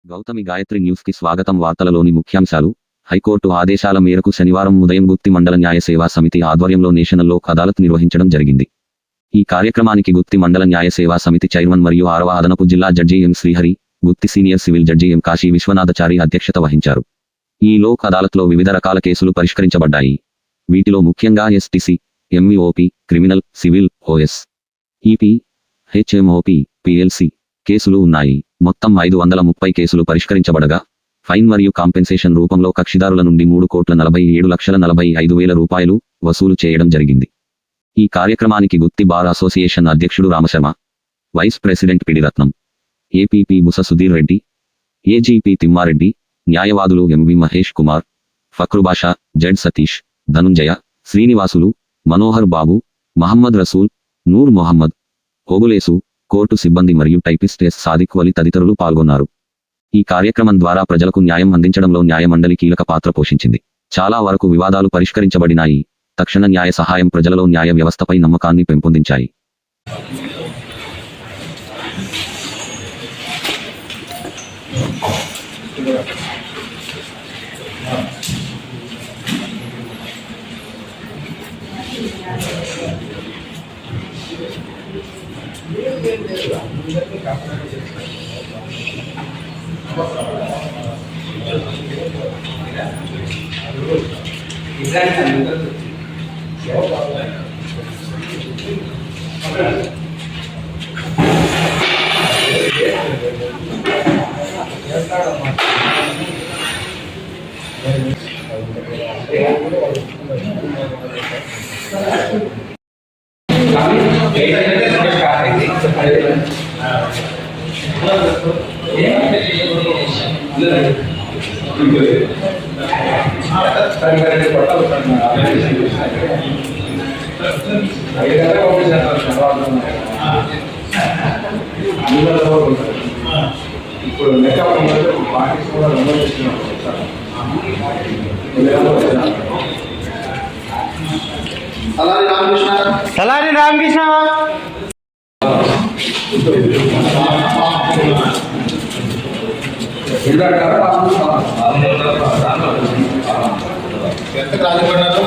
Gautami Gayatri news కి స్వాగతం. వార్తలలోని ముఖ్యాంశాలు. హైకోర్టు ఆదేశాల మేరకు శనివారం ఉదయం గుత్తి మండల న్యాయ సేవా సమితి ఆధ్వర్యంలో నేషనల్ లోక్ అదాలత్ నిర్వహించడం జరిగింది. ఈ కార్యక్రమానికి గుత్తి మండల న్యాయ సేవా సమితి చైర్మన్ మరియు 6వ అదనపు జిల్లా judge M Srihari, Gooty senior civil judge M Kashi Vishwanathachari అధ్యక్షత వహించారు. ఈ లోక్ అదాలత్లో వివిధ రకాల కేసులు పరిష్కరించబడ్డాయి. వీటిలో ముఖ్యంగా STC, MEOP, criminal, civil, OS, EP, HMOP, PLC కేసులు ఉన్నాయి. మొత్తం 530 కేసులు పరిష్కరించబడగా ఫైన్ మరియు కాంపెన్సేషన్ రూపంలో కక్షిదారుల నుండి 3,47,45,000 రూపాయలు వసూలు చేయడం జరిగింది. ఈ కార్యక్రమానికి గుత్తి బార్ అసోసియేషన్ అధ్యక్షుడు Ramasharma, vice president Pidiratnam, APP Busa Sudheer Reddy, AGP Thimmareddy, న్యాయవాదులు MV Mahesh Kumar, Fakrubasha, Z Satish, Dhanunjaya, Srinivasulu, Manohar Babu, Mohammed Rasool, Noor Mohammed, Obulesu, court సిబ్బంది మరియు టైపిస్ట్ ఎస్ సాదిక్ వలి తదితరులు పాల్గొన్నారు. ఈ కార్యక్రమం ద్వారా ప్రజలకు న్యాయం అందించడంలో న్యాయమండలి కీలక పాత్ర పోషించింది. చాలా వరకు వివాదాలు పరిష్కరించబడినాయి. తక్షణ న్యాయ సహాయం ప్రజలలో న్యాయ వ్యవస్థపై నమ్మకాన్ని పెంపొందించాయి. ఇప్పుడు తలారి రామకృష్ణ ఎంత రాజపడ్డారు